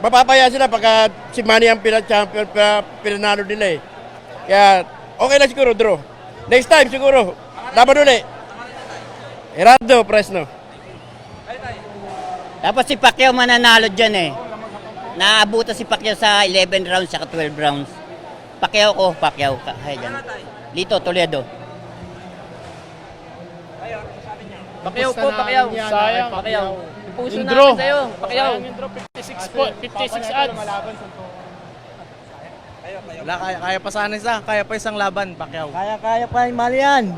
mapapaya sila pagka si Manny ang champion pinanalo nila eh. Kaya okay na siguro draw. Next time siguro, laban ulit. Gerardo Fresno. Dapat si Pacquiao mananalo dyan eh. Naabutan si Pacquiao sa 11 rounds saka 12 rounds. Pacquiao. Kaya dyan. Lito, Toledo. Pacquiao po, Pacquiao. Sayang, Pacquiao. Puso Yung namin draw. sa'yo, Pacquiao. Sayang yung draw, 56 odds. Wala, kaya pa sana isa. Kaya pa isang laban, Pacquiao. Kaya pa yung mali yan.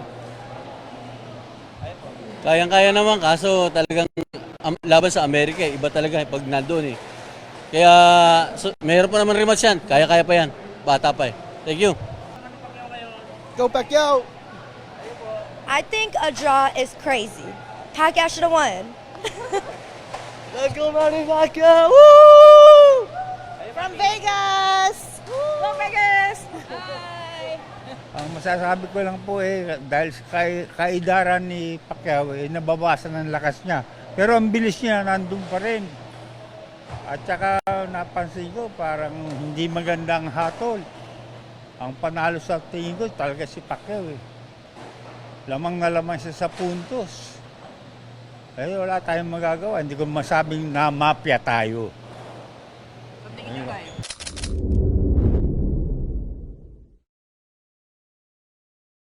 Kayang-kaya naman, kaso talagang laban sa Amerika, iba talaga pag nandun eh. Kaya mayroon pa naman rematch yan, kaya-kaya pa yan. Bata pa eh. Thank you. Go, Pacquiao! I think a draw is crazy. Pacquiao should have won. Let's go, Manny Pacquiao! Woo! From Vegas! Go Vegas! Hi! Ang masasabi ko lang po dahil sa kaidaran ni Pacquiao nababasan ng lakas niya. Pero ang bilis niya nandun pa rin. At saka napansin ko parang hindi magandang hatol. Ang panalo sa tingin ko talaga si Pacquiao Lamang na lamang siya sa puntos. Wala tayong magagawa. Hindi ko masabing na mafia tayo. Sa tingin niyo ba